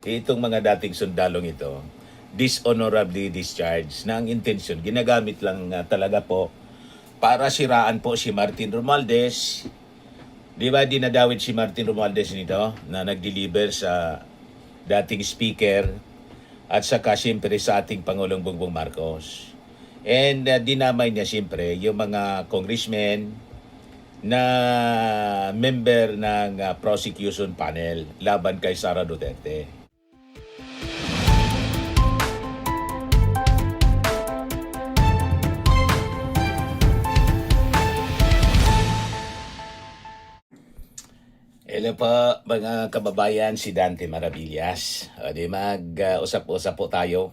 Itong mga dating sundalong ito, dishonorably discharged na ang intensyon, ginagamit lang talaga po para siraan po si Martin Romualdez. Di ba dinadawit si Martin Romualdez nito na nag-deliver sa dating speaker at saka siyempre sa ating Pangulong Bongbong Marcos. And dinamay niya siyempre yung mga congressmen na member ng prosecution panel laban kay Sara Duterte. Hello po mga kababayan, si Dante Maravillas. Di mag-usap-usap po tayo.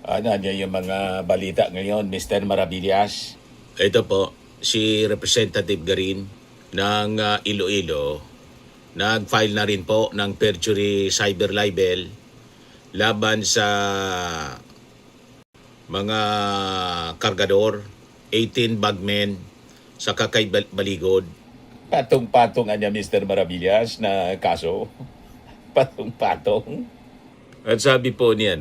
Ano yung mga balita ngayon, Mr. Maravillas? Ito po, si Representative Garin ng Iloilo, nag-file na rin po ng perjury cyber libel laban sa mga kargador, 18 bagmen sa Kakay Baligod. Patong-patong niya Mr. Maravillas na kaso. Patong-patong. At sabi po niya,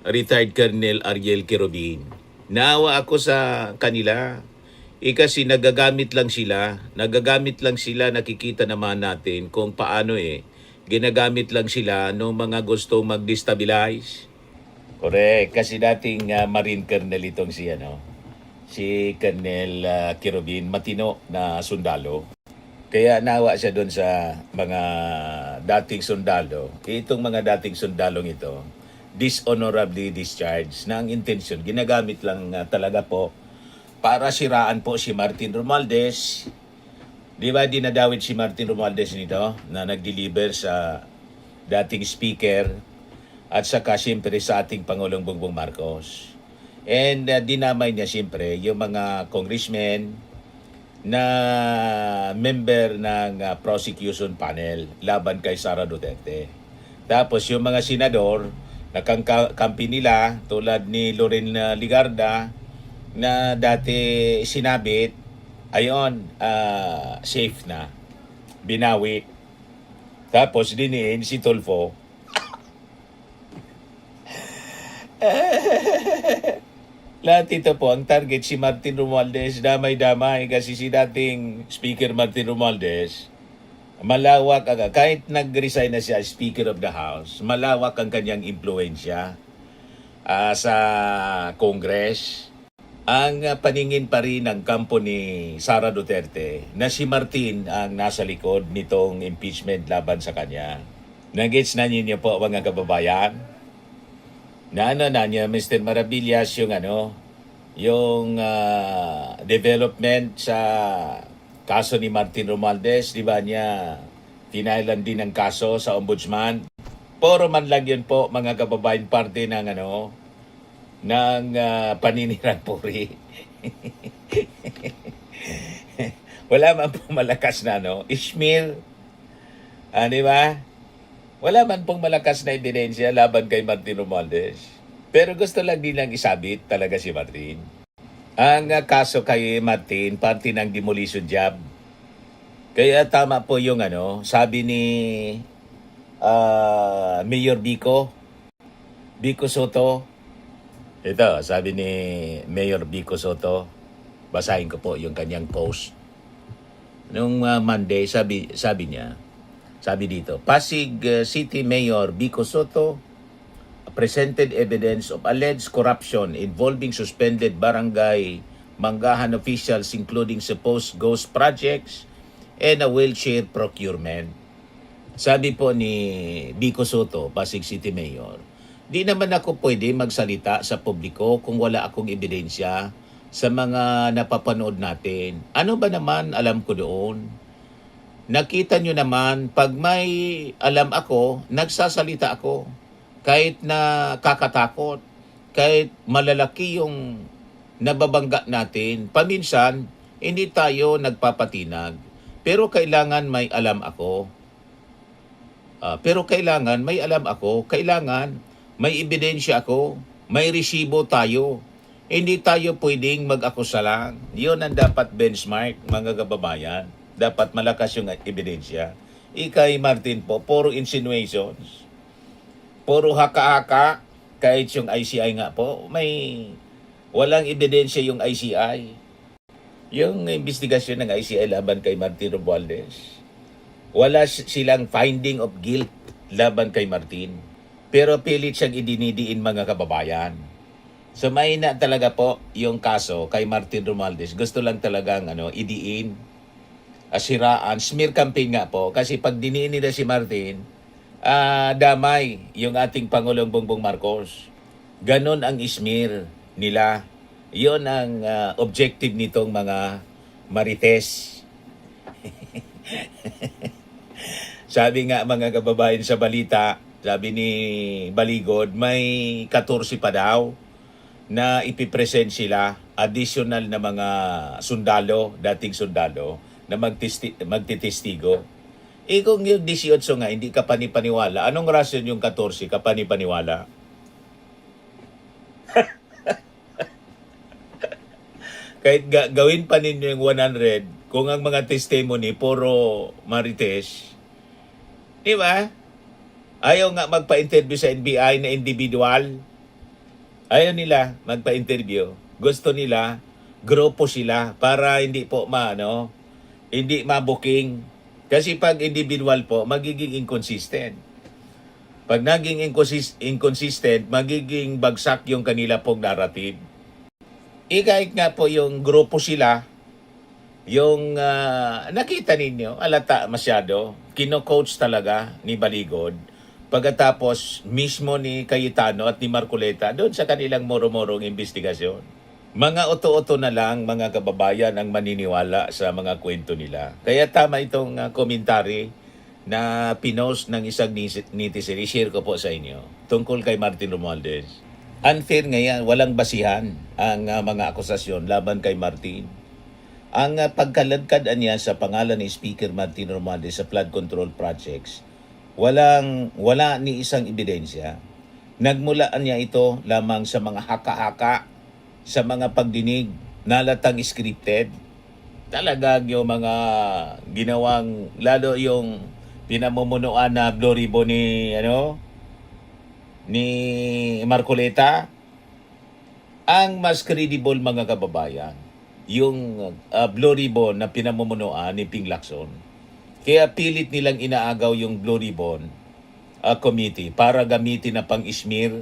retired Colonel Ariel Quirobin, naawa ako sa kanila. Kasi nagagamit lang sila, nakikita naman natin kung paano ginagamit lang sila ng mga gustong mag-destabilize. Correct, kasi dating Marine Colonel itong si Colonel Quirobin, matino na sundalo. Kaya nawa siya doon sa mga dating sundalo. Itong mga dating sundalong ito, dishonorably discharged na ang intensyon, ginagamit lang talaga po para siraan po si Martin Romualdez. Di ba dinadawit si Martin Romualdez nito na nag-deliver sa dating speaker at saka siyempre sa ating Pangulong Bongbong Marcos. And dinamay niya siyempre yung mga congressmen na member ng prosecution panel laban kay Sara Duterte. Tapos yung mga senador na kampi nila tulad ni Loren Ligarda na dati sinabit, ayon, safe na, binawi. Tapos diniin si Tulfo. Lahat ito po, ang target si Martin Romualdez, damay-damay kasi si dating Speaker Martin Romualdez, malawak kahit nag-resign na siya Speaker of the House, malawak ang kanyang impluensya sa Congress. Ang paningin pa rin ng kampo ni Sara Duterte na si Martin ang nasa likod nitong impeachment laban sa kanya. Nag-gets na niyo po mga kababayan? Na niya Mr. Maravillas yung development sa kaso ni Martin Romualdez, di ba niya finailan din ng kaso sa ombudsman. Puro man lang yun po mga kababayan, parte ng paninirang puri. Wala man po malakas na Ishmael, di ba? Wala man pong malakas na ebidensya laban kay Martin Romualdez. Pero gusto lang nilang isabit talaga si Martin. Ang kaso kay Martin, parte ng demolition job. Kaya tama po yung sabi ni Mayor Vico Soto. Ito, sabi ni Mayor Vico Soto. Basahin ko po yung kanyang post. Nung Monday, sabi niya, sabi dito, Pasig City Mayor Vico Soto presented evidence of alleged corruption involving suspended barangay Manggahan officials including supposed ghost projects and a wheelchair procurement. Sabi po ni Vico Soto, Pasig City Mayor, di naman ako pwede magsalita sa publiko kung wala akong ebidensya sa mga napapanood natin. Ano ba naman alam ko doon? Nakita nyo naman, pag may alam ako, nagsasalita ako. Kahit na kakatakot, kahit malalaki yung nababangga natin, paminsan, hindi tayo nagpapatinag. Pero kailangan may alam ako. Kailangan may ebidensya ako, may resibo tayo. Hindi tayo pwedeng mag-akusa lang. Yun ang dapat benchmark, mga kababayan. Dapat malakas yung ebidensya. Ikay Martin po, puro insinuations. puro haka-haka, kahit yung ICI nga po, walang ebidensya yung ICI. Yung investigasyon ng ICI laban kay Martin Romualdez, wala silang finding of guilt laban kay Martin. Pero pilit siyang idinidiin mga kababayan. So mahina talaga po yung kaso kay Martin Romualdez. Gusto lang talagang idiin, asiraan, smear campaign nga po. Kasi pag diniin nila si Martin, damay yung ating Pangulong Bongbong Marcos. Ganon ang smear nila. Yon ang objective nitong mga marites. Sabi nga mga kababayan sa balita, sabi ni Baligod, may 14 pa daw na ipipresent sila, additional na mga sundalo, dating sundalo, na magtitestigo. Kung yung 18 nga, hindi ka panipaniwala, anong rason yung 14 ka panipaniwala? Kahit gawin pa ninyo yung 100, kung ang mga testimony puro marites, di ba? Ayaw nga magpa-interview sa NBI na individual. Ayaw nila magpa-interview. Gusto nila, grupo sila para hindi po hindi ma-booking. Kasi pag individual po, magiging inconsistent. Pag naging inconsistent, magiging bagsak yung kanila pong narrative. Kahit nga po yung grupo sila, yung nakita ninyo, alata masyado, kino-coach talaga ni Baligod. Pagkatapos mismo ni Cayetano at ni Marcoleta doon sa kanilang moro-morong investigasyon. Mga oto-oto na lang mga kababayan ang maniniwala sa mga kwento nila. Kaya tama itong komentary na pinost ng isang netizen. I-share ko po sa inyo tungkol kay Martin Romualdez. Unfair ngayon, walang basihan ang mga akusasyon laban kay Martin. Ang pagkaladkad niya sa pangalan ni Speaker Martin Romualdez sa flood control projects, wala ni isang ebidensya. Nagmulaan niya ito lamang sa mga haka-haka, sa mga pagdinig, nalatang scripted. Talagang yung mga ginawang, lalo yung pinamumunuan na Blue Ribbon ni Marcoleta, ang mas credible mga kababayan, yung Blue Ribbon na pinamumunuan ni Ping Lacson. Kaya pilit nilang inaagaw yung Blue Ribbon committee para gamitin na pang-smear.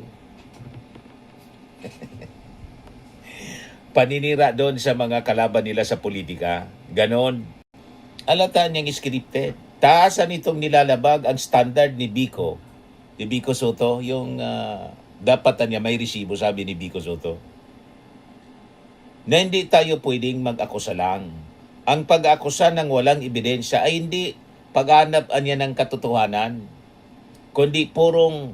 Paninira doon sa mga kalaban nila sa politika. Ganon. Alata niyang scripted. Taasan itong nilalabag ang standard ni Vico Soto, yung dapat niya may resibo, sabi ni Vico Soto. Na hindi tayo pwedeng mag-akusa lang. Ang pag-akusa ng walang ebidensya ay hindi paghanap niya ng katotohanan, kundi purong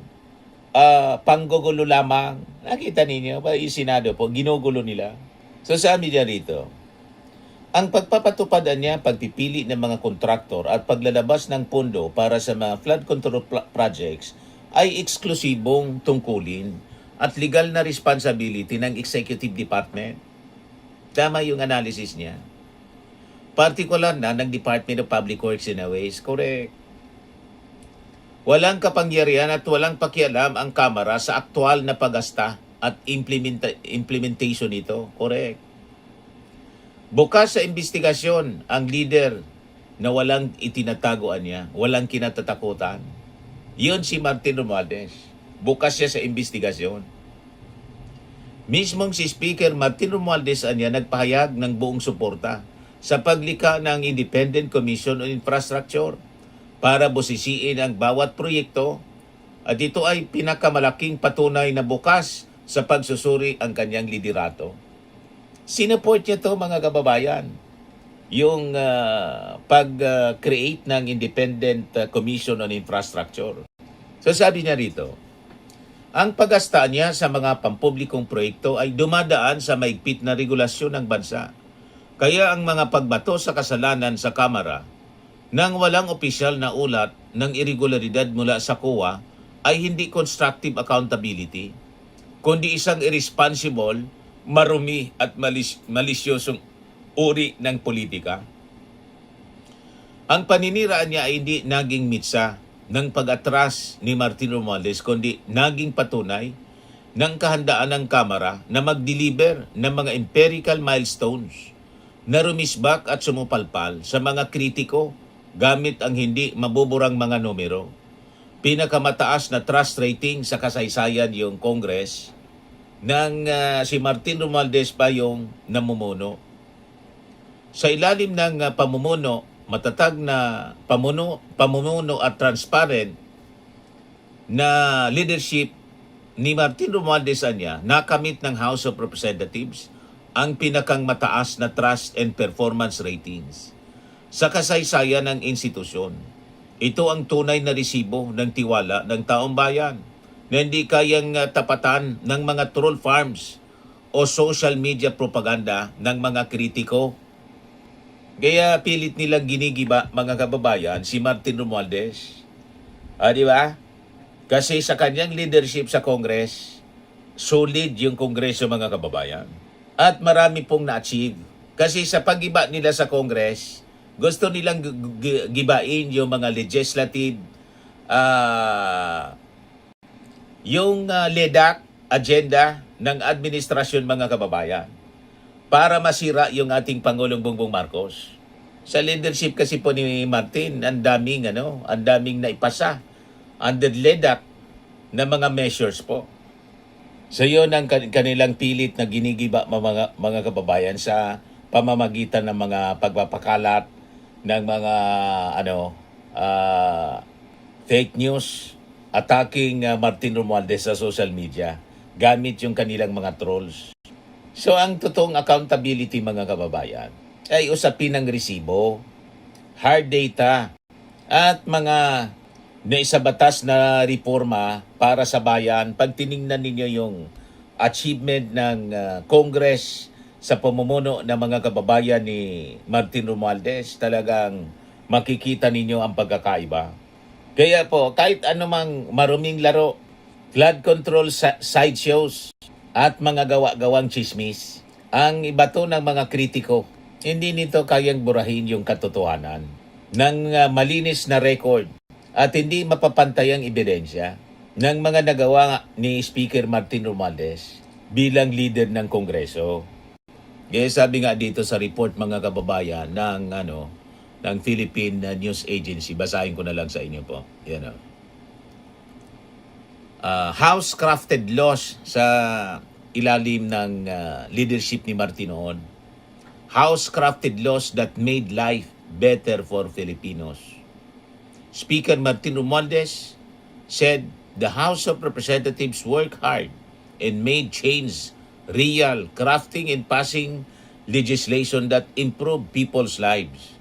panggugulo lamang. Nakita ninyo, yung Senado po, ginugulo nila. So sabi niya rito, ang pagpapatupad niya, pagpipili ng mga kontraktor at paglalabas ng pondo para sa mga flood control projects ay eksklusibong tungkulin at legal na responsibility ng Executive Department. Tama yung analysis niya. Partikular na ng Department of Public Works and Highways. Correct. Walang kapangyarihan at walang pakialam ang Kamara sa aktual na pagasta at implementation nito. Correct. Bukas sa investigasyon ang leader na walang itinataguan niya, walang kinatatakutan. Yun si Martin Romualdez. Bukas siya sa investigasyon. Mismong si Speaker Martin Romualdez niya nagpahayag ng buong suporta sa paglikha ng Independent Commission on Infrastructure para busisiin ang bawat proyekto at ito ay pinakamalaking patunay na bukas sa pagsusuri ang kanyang liderato. Sinuport niya to mga kababayan, yung pag-create ng Independent Commission on Infrastructure. So sabi niya rito, ang pag-asta niya sa mga pampublikong proyekto ay dumadaan sa maigpit na regulasyon ng bansa. Kaya ang mga pagbato sa kasalanan sa Kamara nang walang opisyal na ulat ng irregularidad mula sa COA ay hindi constructive accountability, kundi isang irresponsible, marumi at malisyosong uri ng politika. Ang paniniraan niya ay hindi naging mitsa ng pag-atras ni Martin Romualdez, kundi naging patunay ng kahandaan ng Kamara na mag-deliver ng mga empirical milestones na rumisbak at sumupalpal sa mga kritiko gamit ang hindi mabuburang mga numero. Pinakamataas na trust rating sa kasaysayan yung Congress nang si Martin Romualdez pa yung namumuno. Sa ilalim ng pamumuno, matatag na pamumuno at transparent na leadership ni Martin Romualdez anya, nakamit ng House of Representatives ang pinakang mataas na trust and performance ratings sa kasaysayan ng institusyon. Ito ang tunay na resibo ng tiwala ng taong bayan na hindi kayang tapatan ng mga troll farms o social media propaganda ng mga kritiko. Kaya pilit nilang ginigiba, mga kababayan, si Martin Romualdez. Di ba? Kasi sa kanyang leadership sa Congress, solid yung Kongreso, mga kababayan. At marami pong na-achieve. Kasi sa pag-iba nila sa Congress, gusto nilang gibain yung mga legislative, yung LEDAC agenda ng administrasyon, mga kababayan, para masira yung ating Pangulong Bongbong Marcos. Sa leadership kasi po ni Martin, ang daming naipasa under LEDAC na mga measures po. So yun ang kanilang pilit na ginigiba, mga kababayan, sa pamamagitan ng mga pagpapakalat ng mga fake news, attacking Martin Romualdez sa social media gamit yung kanilang mga trolls. So ang totoong accountability, mga kababayan, ay usapin ng resibo, hard data, at mga naisabatas na reforma para sa bayan. Pag tiningnan ninyo yung achievement ng Congress sa pamumuno ng mga kababayan ni Martin Romualdez, talagang makikita ninyo ang pagkakaiba. Kaya po, kahit anumang maruming laro, flood control sideshows, at mga gawa-gawang chismis, ang ibato ng mga kritiko, hindi nito kayang burahin yung katotohanan ng malinis na record at hindi mapapantayang ebidensya ng mga nagawa ni Speaker Martin Romualdez bilang leader ng Kongreso. Kaya sabi nga dito sa report, mga kababayan, ng Philippine News Agency, basahin ko na lang sa inyo po. Yan o. House-crafted laws sa ilalim ng leadership ni Martin noon. House-crafted laws that made life better for Filipinos. Speaker Martin Romualdez said the House of Representatives worked hard and made change real, crafting and passing legislation that improved people's lives.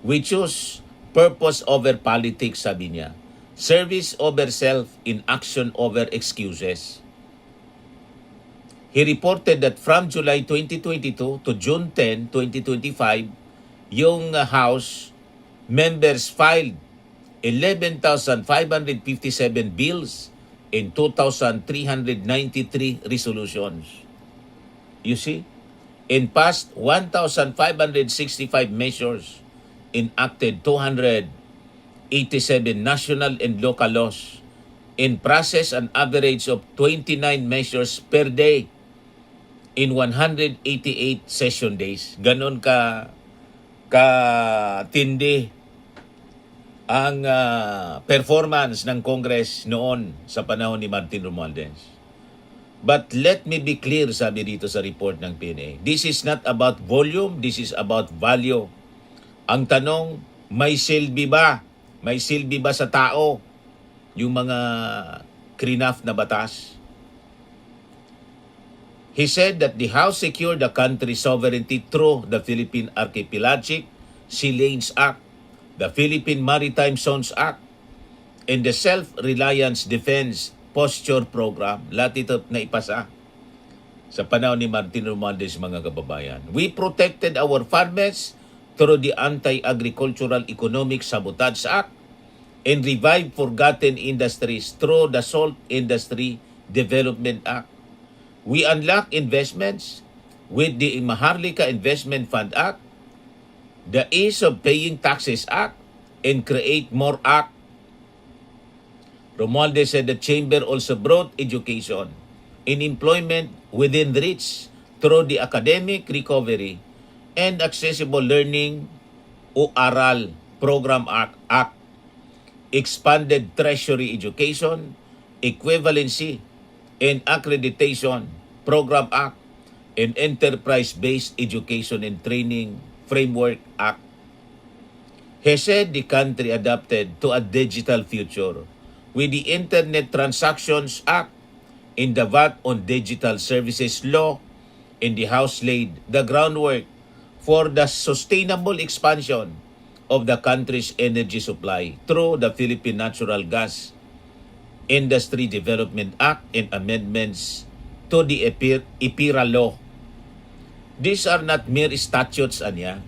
We choose purpose over politics, sabi niya. Service over self, in action over excuses. He reported that from July 2022 to June 10, 2025, yung House members filed 11,557 bills and 2,393 resolutions. You see? And passed 1,565 measures, enacted 287 national and local laws, in process an average of 29 measures per day in 188 session days. Ganon tindi ang performance ng Congress noon sa panahon ni Martin Romualdez. But let me be clear, sabi dito sa report ng PNA, this is not about volume, this is about value. Ang tanong, may silbi ba? May silbi ba sa tao yung mga craft na batas? He said that the House secured the country's sovereignty through the Philippine Archipelagic Sea Lanes Act, the Philippine Maritime Zones Act, and the Self-Reliance Defense Posture Program. Lahat ito na ipasa sa panahon ni Martin Romualdez, mga kababayan. We protected our farmers through the Anti-Agricultural Economic Sabotage Act and revived forgotten industries through the Salt Industry Development Act. We unlocked investments with the Maharlika Investment Fund Act, the Ease of Paying Taxes Act, and create more act Romualdez said the chamber also brought education and employment within reach through the academic recovery and accessible learning o ARAL Program Act, expanded treasury education, equivalency, and accreditation Program Act, and enterprise-based education and training Framework Act. He said the country adapted to a digital future with the Internet Transactions Act in the VAT on Digital Services Law in the House laid the groundwork for the sustainable expansion of the country's energy supply through the Philippine Natural Gas Industry Development Act and amendments to the IPIRA law. These are not mere statutes, anya.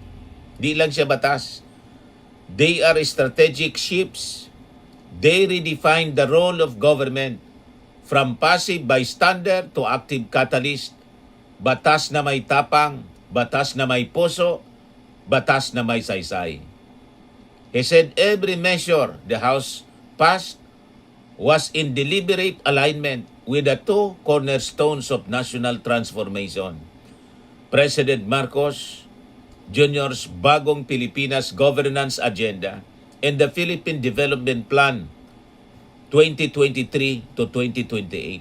Di lang siya batas. They are strategic shifts. They redefine the role of government from passive bystander to active catalyst. Batas na may tapang, batas na may puso, batas na may saysay. He said every measure the House passed was in deliberate alignment with the two cornerstones of national transformation. President Marcos Jr.'s Bagong Pilipinas Governance Agenda and the Philippine Development Plan 2023 to 2028.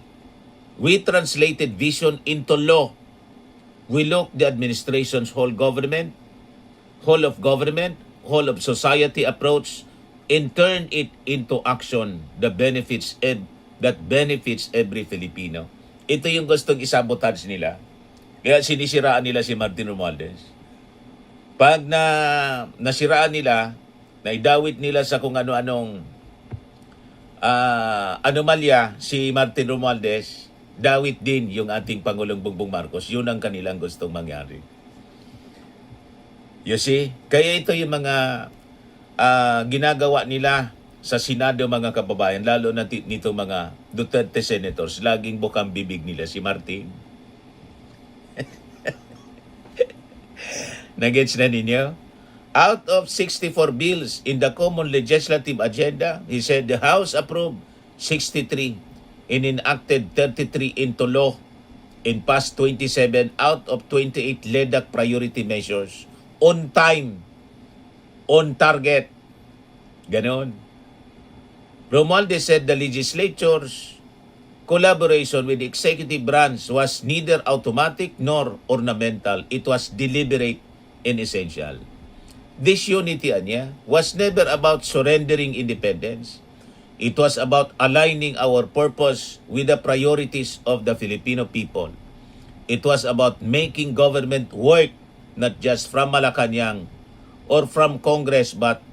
We translated vision into law. We looked the administration's whole of government, whole of society approach and turned it into action that benefits every Filipino. Ito yung gustong isabotage nila. Kaya sinisiraan nila si Martin Romualdez. Pag nasiraan nila, naidawit nila sa kung ano-anong anomalya si Martin Romualdez, dawit din yung ating Pangulong Bongbong Marcos. Yun ang kanilang gustong mangyari. You see? Kaya ito yung mga ginagawa nila sa Senado, mga kababayan, lalo na nito mga Duterte senators, laging bukang bibig nila si Martin. Nagets na ninyo? Out of 64 bills in the common legislative agenda, he said the House approved 63 and enacted 33 into law and passed 27 out of 28 LEDAC priority measures on time, on target. Ganon. Romualdez said the legislature's collaboration with the executive branch was neither automatic nor ornamental. It was deliberate and essential. This unity, anya, was never about surrendering independence. It was about aligning our purpose with the priorities of the Filipino people. It was about making government work not just from Malacanang or from Congress, but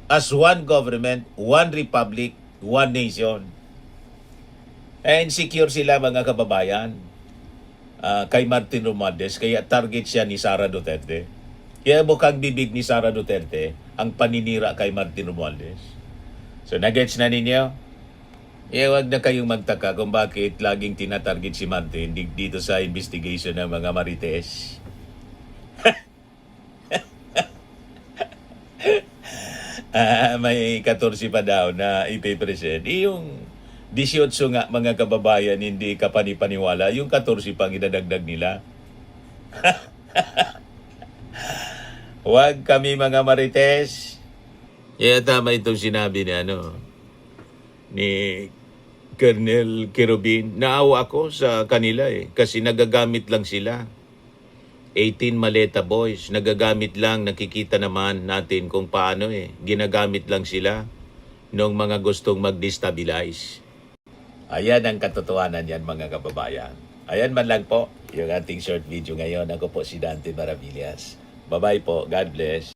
as one government, one republic, one nation. Insecure sila, mga kababayan, kay Martin Romualdez, kaya target siya ni Sara Duterte. Kaya bukang bibig ni Sara Duterte ang paninira kay Martin Romualdez. So, nagets na ninyo? Huwag na kayong magtaka kung bakit laging tinatarget si Martin dito sa investigation ng mga Marites. May 14 pa daw na ipipresent. Yung 18 nga, mga kababayan, hindi ka panipaniwala. Yung 14 pang idadagdag nila. Huwag kami mga Marites. Kaya tama itong sinabi ni Colonel Quirobin. Naawa ako sa kanila kasi nagagamit lang sila. 18 maleta boys, nagagamit lang, nakikita naman natin kung paano ginagamit lang sila nung mga gustong mag-destabilize. Ayan ang katotohanan yan, mga kababayan. Ayan man lang po yung ating short video ngayon. Ako po si Dante Maravillas. Bye-bye po. God bless.